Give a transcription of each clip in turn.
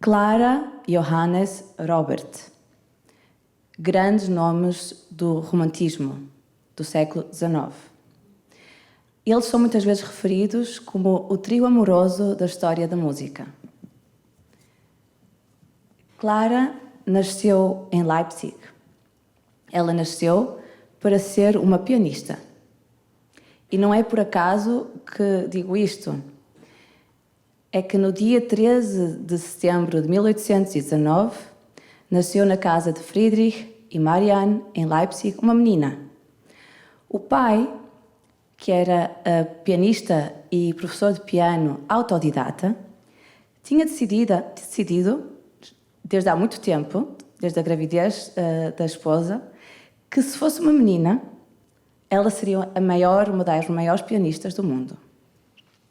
Clara, Johannes, Robert. Grandes nomes do romantismo do século XIX. Eles são muitas vezes referidos como o trio amoroso da história da música. Clara nasceu em Leipzig. Ela nasceu para ser uma pianista. E não é por acaso que digo isto. É que no dia 13 de setembro de 1819 nasceu na casa de Friedrich e Marianne, em Leipzig, uma menina. O pai, que era pianista e professor de piano autodidata, tinha decidido, desde há muito tempo, desde a gravidez da esposa, que se fosse uma menina, ela seria uma das maiores pianistas do mundo.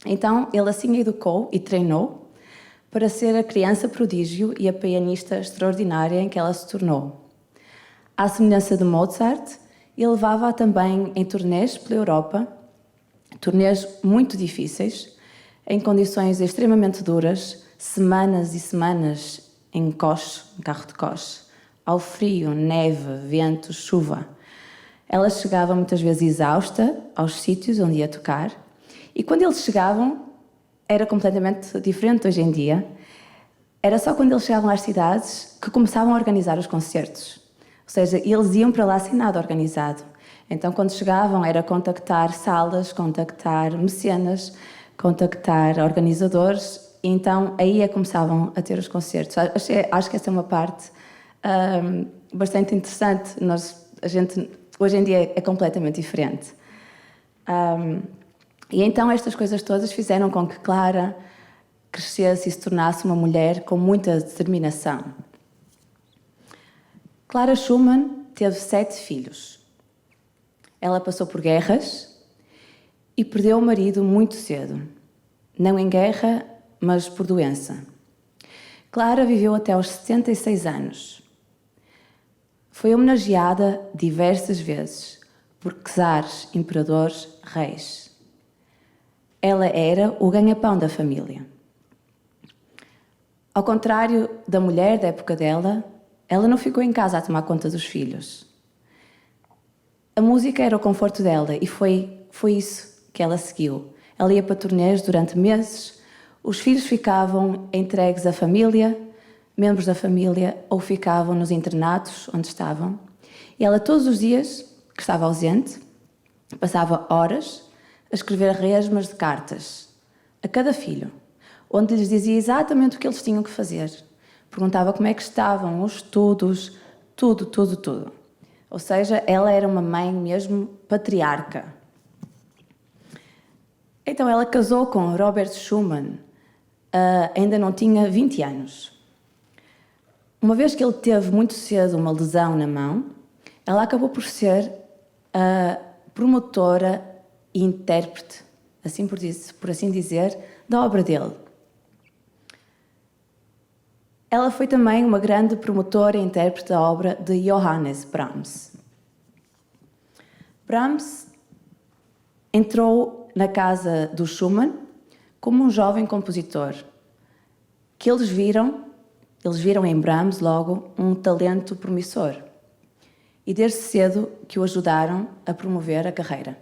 Então, ele assim a educou e treinou para ser a criança prodígio e a pianista extraordinária em que ela se tornou. À semelhança de Mozart, ele levava-a também em turnês pela Europa, turnês muito difíceis, em condições extremamente duras, semanas e semanas em carro de coche, ao frio, neve, vento, chuva. Ela chegava muitas vezes exausta aos sítios onde ia tocar, e quando eles chegavam, era completamente diferente hoje em dia. Era só quando eles chegavam às cidades que começavam a organizar os concertos. Ou seja, eles iam para lá sem nada organizado. Então, quando chegavam, era contactar salas, contactar mecenas, contactar organizadores, e então aí é que começavam a ter os concertos. Acho que essa é uma parte bastante interessante. Hoje em dia é completamente diferente. E então estas coisas todas fizeram com que Clara crescesse e se tornasse uma mulher com muita determinação. Clara Schumann teve 7 filhos. Ela passou por guerras e perdeu o marido muito cedo. Não em guerra, mas por doença. Clara viveu até aos 76 anos. Foi homenageada diversas vezes por czares, imperadores, reis. Ela era o ganha-pão da família. Ao contrário da mulher da época dela, ela não ficou em casa a tomar conta dos filhos. A música era o conforto dela e foi isso que ela seguiu. Ela ia para turnês durante meses, os filhos ficavam entregues à família, membros da família, ou ficavam nos internatos onde estavam. E ela todos os dias, que estava ausente, passava horas a escrever resmas de cartas a cada filho, onde lhes dizia exatamente o que eles tinham que fazer. Perguntava como é que estavam os estudos, tudo. Ou seja, ela era uma mãe mesmo patriarca. Então ela casou com Robert Schumann, ainda não tinha 20 anos. Uma vez que ele teve muito cedo uma lesão na mão, ela acabou por ser a promotora e intérprete, por assim dizer, da obra dele. Ela foi também uma grande promotora e intérprete da obra de Johannes Brahms. Brahms entrou na casa do Schumann como um jovem compositor, que eles viram em Brahms logo um talento promissor e desde cedo que o ajudaram a promover a carreira.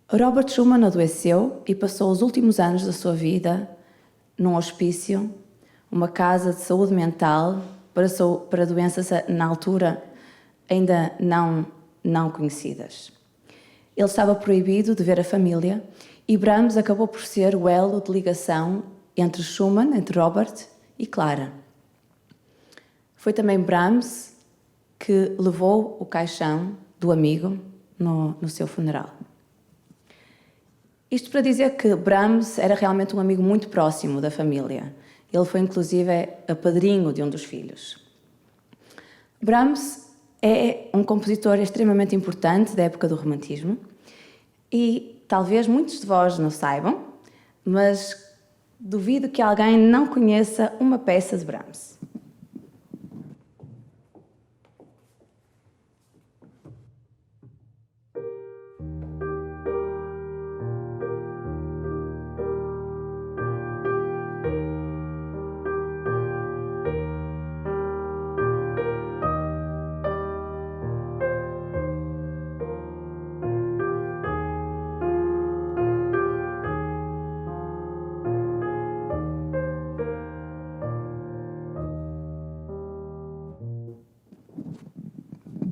Robert Schumann adoeceu e passou os últimos anos da sua vida num hospício, uma casa de saúde mental para doenças na altura ainda não conhecidas. Ele estava proibido de ver a família e Brahms acabou por ser o elo de ligação entre Schumann, entre Robert e Clara. Foi também Brahms que levou o caixão do amigo no seu funeral. Isto para dizer que Brahms era realmente um amigo muito próximo da família. Ele foi, inclusive, padrinho de um dos filhos. Brahms é um compositor extremamente importante da época do romantismo e talvez muitos de vós não saibam, mas duvido que alguém não conheça uma peça de Brahms.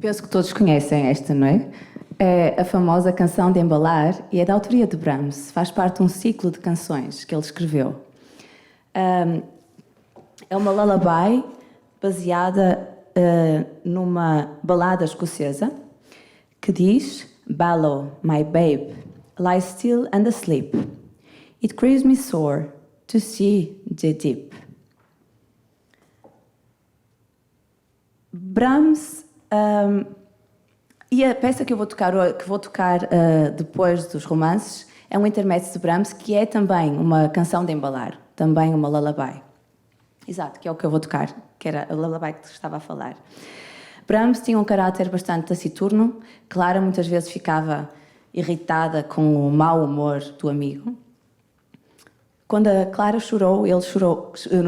Penso que todos conhecem esta, não é? É a famosa canção de embalar e é da autoria de Brahms. Faz parte de um ciclo de canções que ele escreveu. É uma lullaby baseada numa balada escocesa que diz: Ballo, my babe, lie still and asleep. It grieves me sore to see the deep. Brahms, e a peça que eu vou tocar, depois dos romances é um intermezzo de Brahms, que é também uma canção de embalar, também uma lullaby. Exato, que é o que eu vou tocar, que era a lullaby que estava a falar. Brahms tinha um caráter bastante taciturno. Clara muitas vezes ficava irritada com o mau humor do amigo. Quando a Clara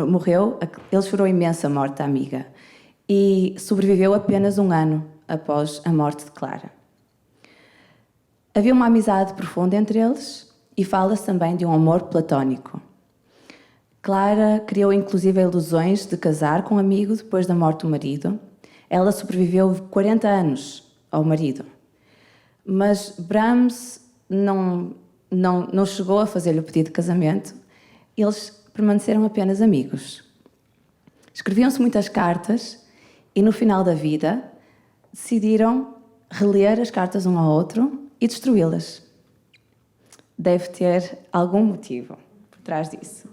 morreu, ele chorou imenso a morte da amiga e sobreviveu apenas 1 ano após a morte de Clara. Havia uma amizade profunda entre eles e fala-se também de um amor platónico. Clara criou inclusive ilusões de casar com um amigo depois da morte do marido. Ela sobreviveu 40 anos ao marido. Mas Brahms não chegou a fazer-lhe o pedido de casamento. Eles permaneceram apenas amigos. Escreviam-se muitas cartas e no final da vida decidiram reler as cartas um ao outro e destruí-las. Deve ter algum motivo por trás disso.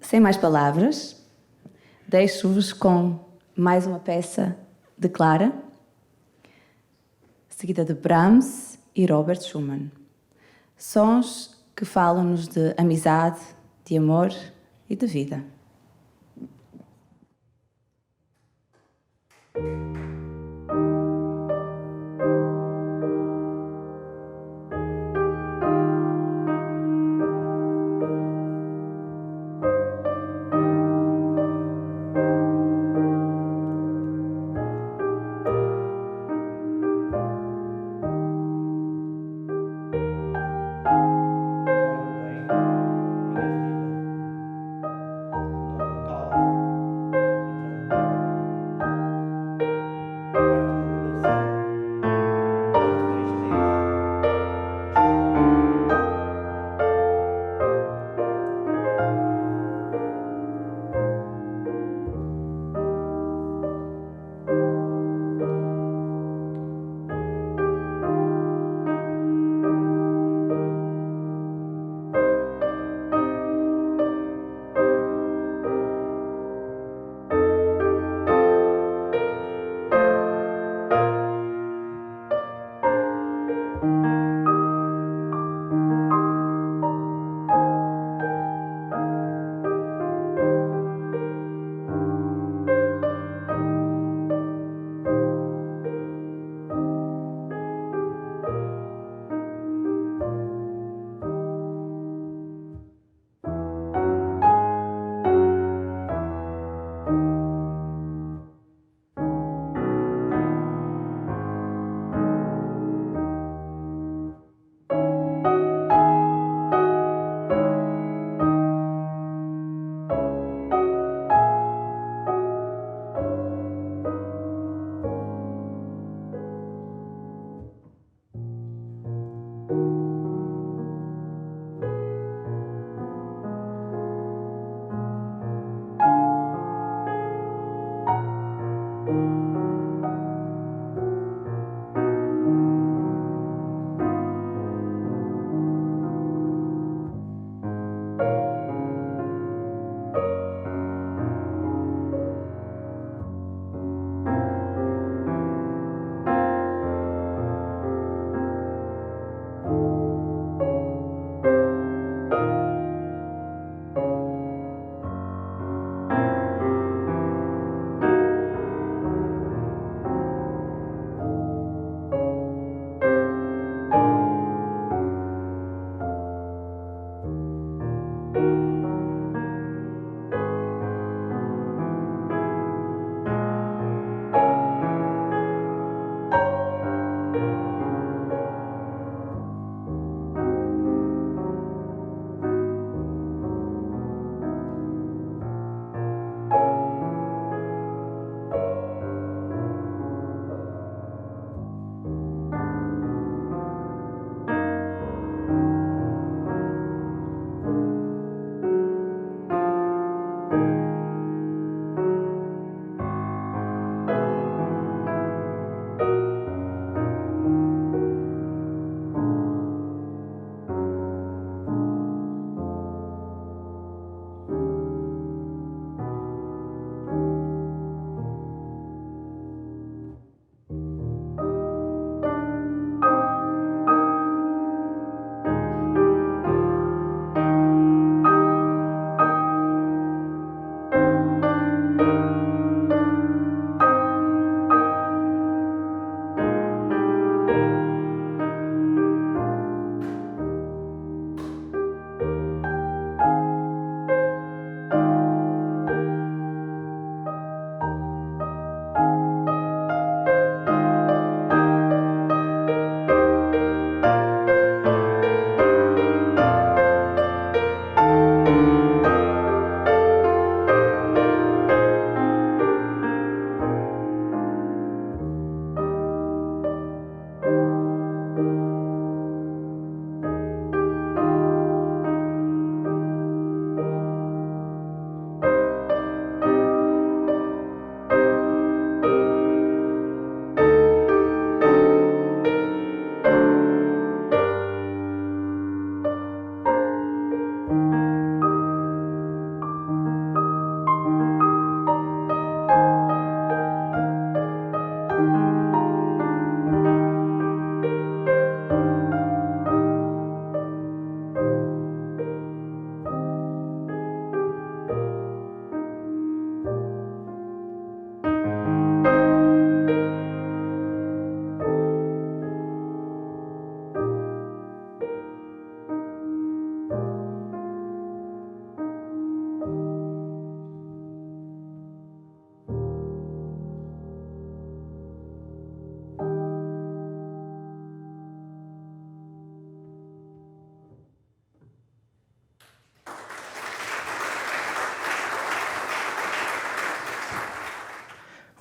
Sem mais palavras, deixo-vos com mais uma peça de Clara, seguida de Brahms e Robert Schumann. Sons que falam-nos de amizade, de amor e de vida.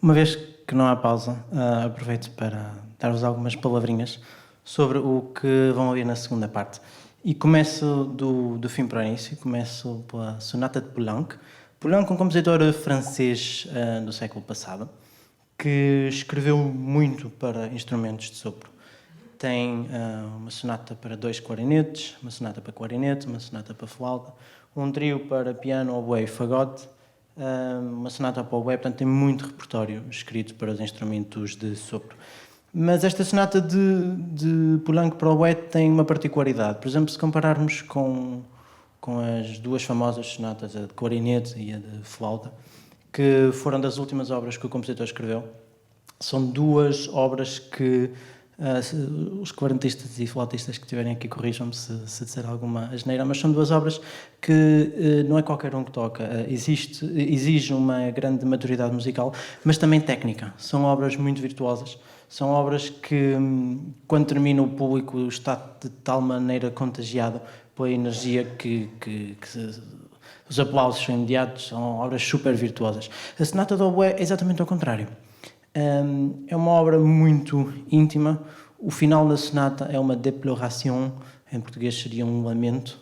Uma vez que não há pausa, aproveito para dar-vos algumas palavrinhas sobre o que vão ouvir na segunda parte. E começo do fim para o início, começo pela Sonata de Poulenc. Poulenc é um compositor francês do século passado, que escreveu muito para instrumentos de sopro. Tem uma sonata para 2 clarinetes, uma sonata para clarinete, uma sonata para flauta, um trio para piano, oboé e fagote, uma sonata para oboé, portanto tem muito repertório escrito para os instrumentos de sopro. Mas esta sonata de Poulenc para oboé tem uma particularidade. Por exemplo, se compararmos com as duas famosas sonatas, a de clarinete e a de flauta, que foram das últimas obras que o compositor escreveu, são duas obras que os clarinetistas e flautistas que estiverem aqui corrijam-me se disser alguma asneira, mas são duas obras que não é qualquer um que toca. Exige uma grande maturidade musical, mas também técnica. São obras muito virtuosas. São obras que, quando termina, o público está de tal maneira contagiado pela energia que os aplausos são imediatos. São obras super virtuosas. A Sonata do Oboé é exatamente ao contrário. É uma obra muito íntima. O final da sonata é uma déploration, em português seria um lamento,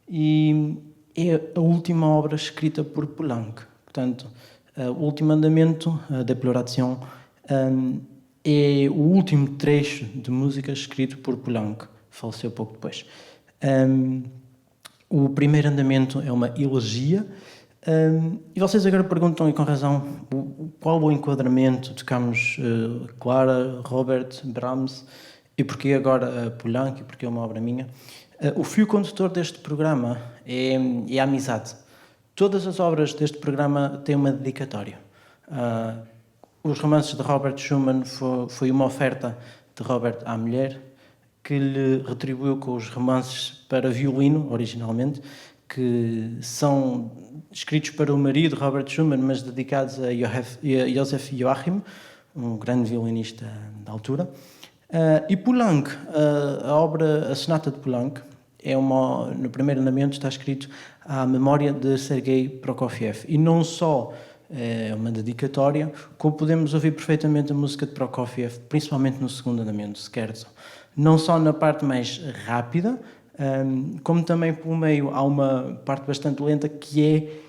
e é a última obra escrita por Poulenc. Portanto, o último andamento, a déploration, é o último trecho de música escrito por Poulenc. Faleceu pouco depois. O primeiro andamento é uma elegia. E vocês agora perguntam, e com razão, qual o enquadramento? Tocamos Clara, Robert, Brahms, e porquê agora Poulenc, e porquê uma obra minha? O fio condutor deste programa é a amizade. Todas as obras deste programa têm uma dedicatória. Os romances de Robert Schumann foi uma oferta de Robert à mulher, que lhe retribuiu com os romances para violino, originalmente, que são escritos para o marido, Robert Schumann, mas dedicados a Joseph Joachim, um grande violinista da altura. E Poulenc, a Sonata de Poulenc, no primeiro andamento está escrito à memória de Sergei Prokofiev. E não só é uma dedicatória, como podemos ouvir perfeitamente a música de Prokofiev, principalmente no segundo andamento, Scherzo. Não só na parte mais rápida, como também pelo meio há uma parte bastante lenta que é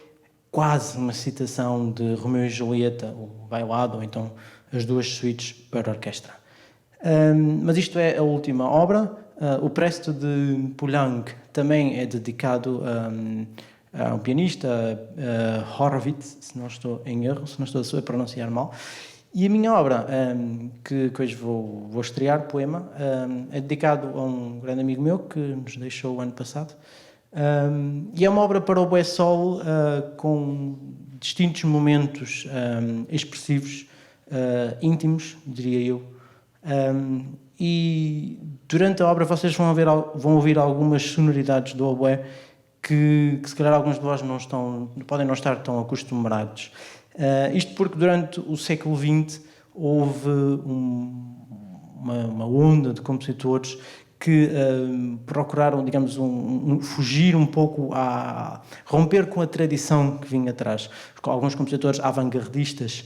quase uma citação de Romeu e Julieta, o bailado, ou então as duas suítes para orquestra. Mas isto é a última obra. O Presto de Poulenc também é dedicado a um pianista, Horowitz, se não estou em erro, se não estou a pronunciar mal. E a minha obra, que hoje vou estrear, poema, é dedicado a um grande amigo meu que nos deixou o ano passado. E é uma obra para oboé solo com distintos momentos expressivos, íntimos, diria eu. E durante a obra vocês vão ouvir algumas sonoridades do oboé que se calhar alguns de vós podem não estar tão acostumados. Isto porque durante o século XX houve uma onda de compositores que procuraram, digamos, fugir um pouco, romper com a tradição que vinha atrás. Alguns compositores avant-gardistas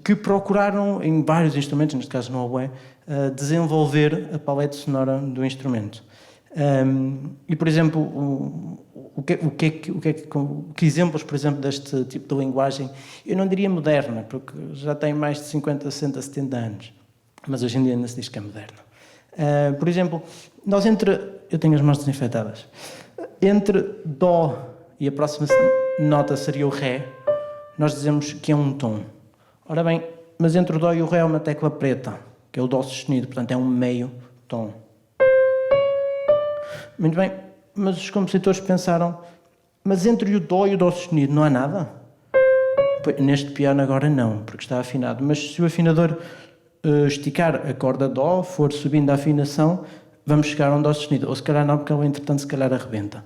que procuraram, em vários instrumentos, neste caso no oboé, desenvolver a paleta sonora do instrumento. E, por exemplo, que exemplos, por exemplo, deste tipo de linguagem, eu não diria moderna, porque já tem mais de 50, 60, 70 anos, mas hoje em dia ainda se diz que é moderna. Por exemplo, eu tenho as mãos desinfetadas, entre Dó e a próxima nota seria o Ré, nós dizemos que é um tom. Ora bem, mas entre o Dó e o Ré é uma tecla preta, que é o Dó sustenido, portanto é um meio tom. Muito bem, mas os compositores pensaram, mas entre o Dó e o Dó sustenido não há nada? Neste piano agora não, porque está afinado, mas se o afinador esticar a corda Dó, for subindo a afinação, vamos chegar a um Dó sustenido, ou se calhar não, porque ele entretanto se calhar arrebenta.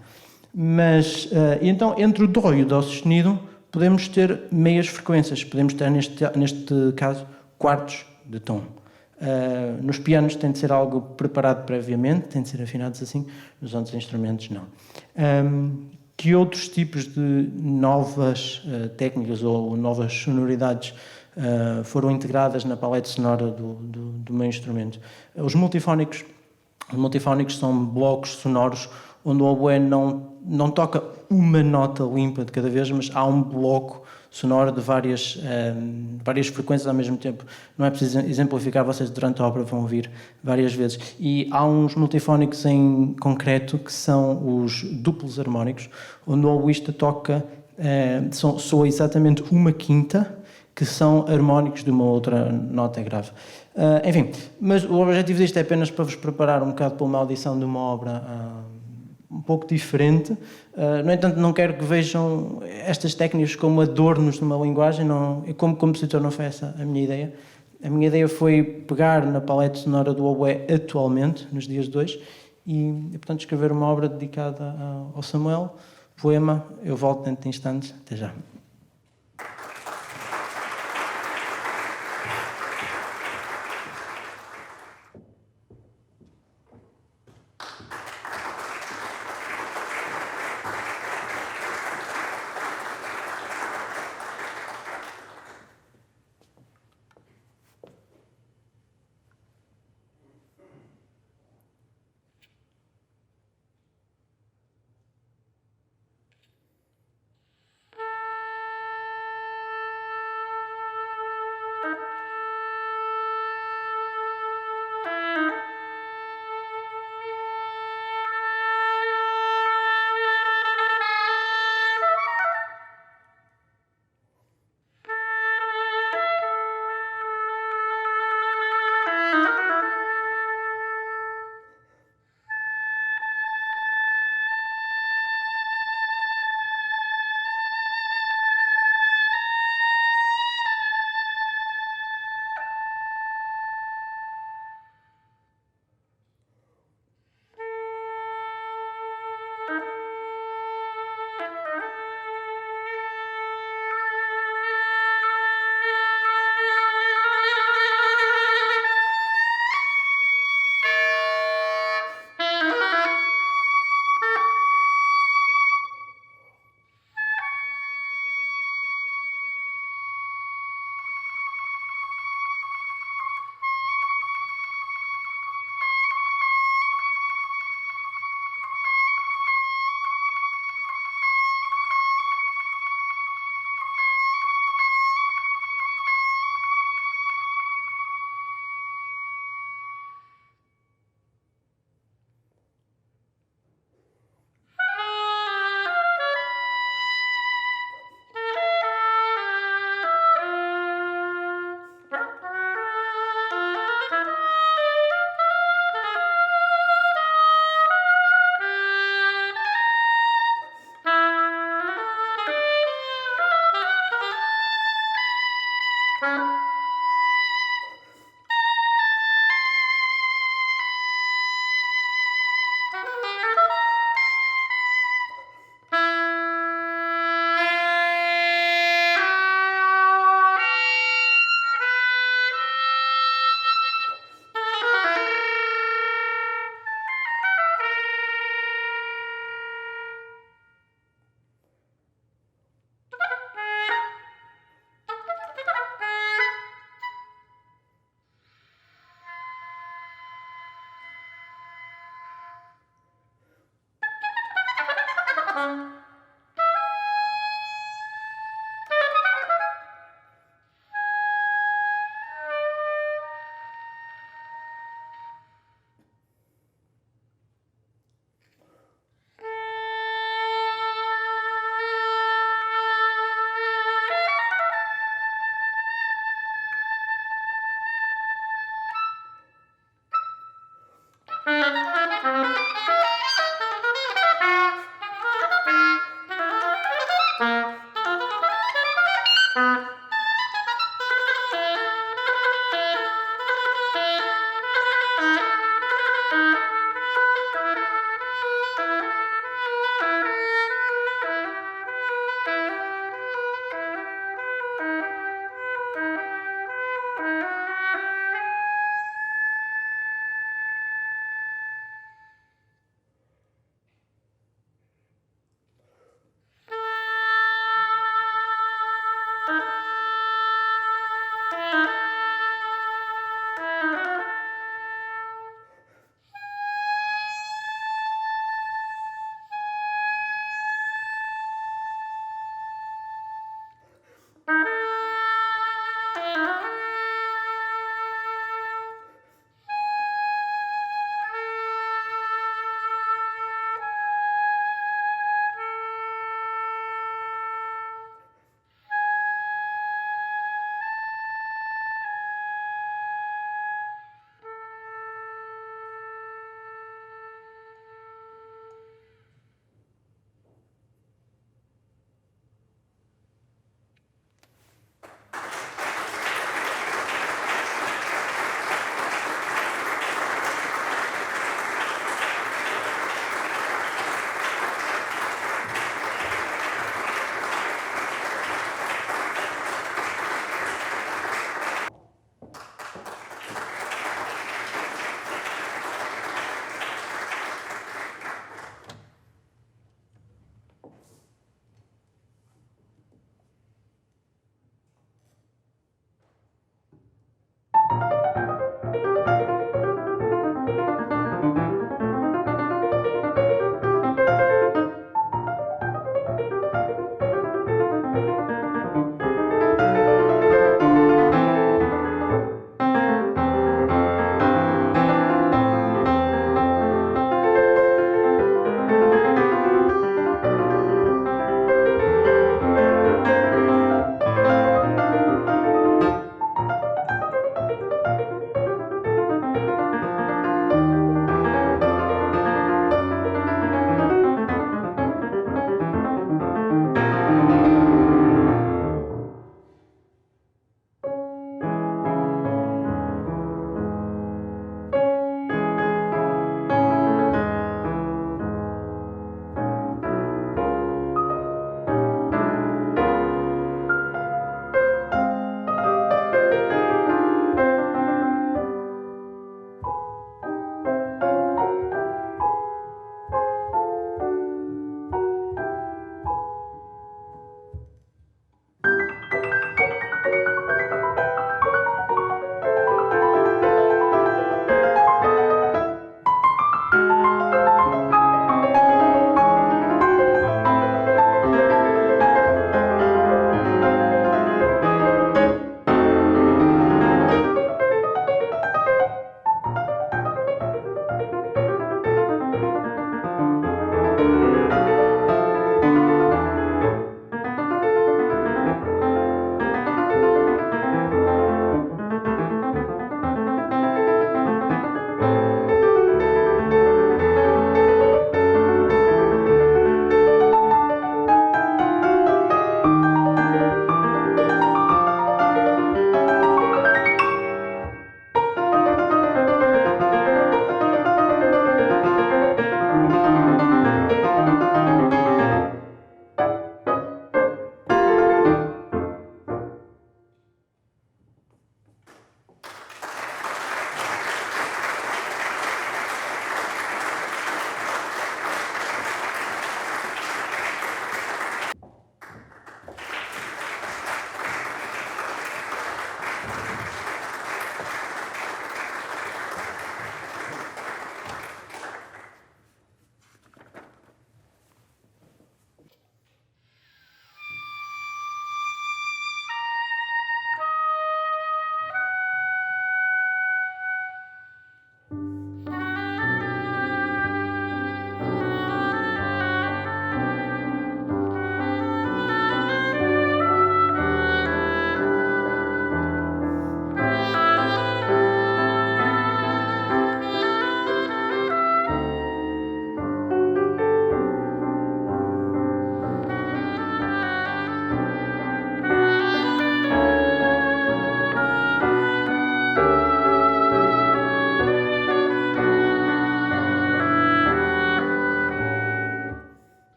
Mas, então, entre o Dó e o Dó sustenido, podemos ter meias frequências, podemos ter, neste caso, quartos de tom. Nos pianos tem de ser algo preparado previamente, tem de ser afinados assim, nos outros instrumentos não. Que outros tipos de novas técnicas ou novas sonoridades foram integradas na palete sonora do meu instrumento. Os multifónicos são blocos sonoros onde o oboé não toca uma nota limpa de cada vez, mas há um bloco sonoro de várias frequências ao mesmo tempo. Não é preciso exemplificar, vocês durante a obra vão ouvir várias vezes. E há uns multifónicos em concreto que são os duplos harmónicos, onde o oboísta toca, soa exatamente uma quinta, que são harmónicos de uma outra nota grave. Enfim, mas o objetivo disto é apenas para vos preparar um bocado para uma audição de uma obra um pouco diferente. No entanto, não quero que vejam estas técnicas como adornos numa linguagem. Não, eu, como compositor, não foi essa a minha ideia. A minha ideia foi pegar na palete sonora do oboé atualmente, nos dias de hoje, e portanto, escrever uma obra dedicada ao Samuel, poema. Eu volto dentro de instantes. Até já.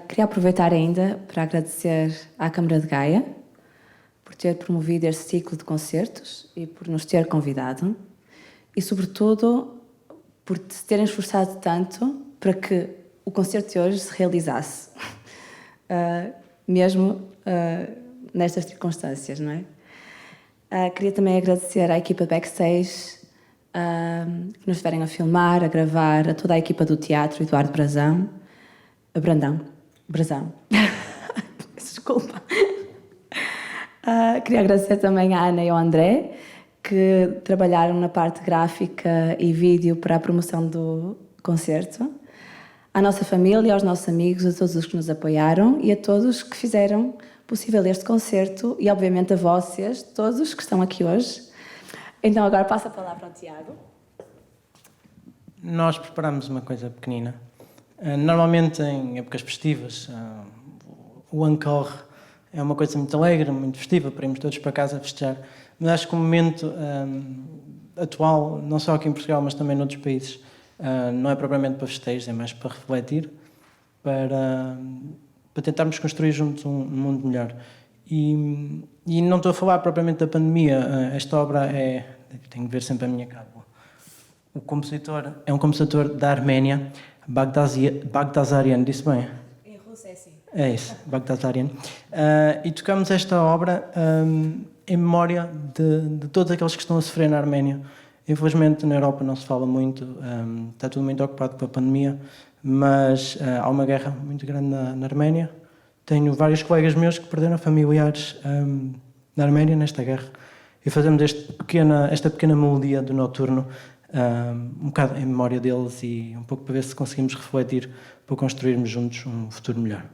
Queria aproveitar ainda para agradecer à Câmara de Gaia por ter promovido este ciclo de concertos e por nos ter convidado e, sobretudo, por se terem esforçado tanto para que o concerto de hoje se realizasse, mesmo nestas circunstâncias, não é? Queria também agradecer à equipa backstage que nos estiverem a filmar, a gravar, a toda a equipa do teatro, Eduardo Brazão. Brazão. Desculpa. Queria agradecer também à Ana e ao André, que trabalharam na parte gráfica e vídeo para a promoção do concerto. À nossa família, aos nossos amigos, a todos os que nos apoiaram e a todos que fizeram possível este concerto e, obviamente, a vocês, todos os que estão aqui hoje. Então, agora passo a palavra ao Tiago. Nós preparamos uma coisa pequenina. Normalmente, em épocas festivas, o encore é uma coisa muito alegre, muito festiva, para irmos todos para casa festejar. Mas acho que o momento atual, não só aqui em Portugal, mas também noutros países, não é propriamente para festejos, é mais para refletir, para tentarmos construir juntos um mundo melhor. E não estou a falar propriamente da pandemia. Esta obra tenho que ver sempre a minha cara. O compositor é um compositor da Arménia, Bagdasaryan, disse bem? Em russo é assim. É isso, Bagdasaryan. E tocamos esta obra em memória de todos aqueles que estão a sofrer na Arménia. Infelizmente, na Europa não se fala muito, está tudo muito ocupado com a pandemia, mas há uma guerra muito grande na Arménia. Tenho vários colegas meus que perderam familiares na Arménia nesta guerra e fazemos esta pequena melodia do Noturno um bocado em memória deles e um pouco para ver se conseguimos refletir para construirmos juntos um futuro melhor.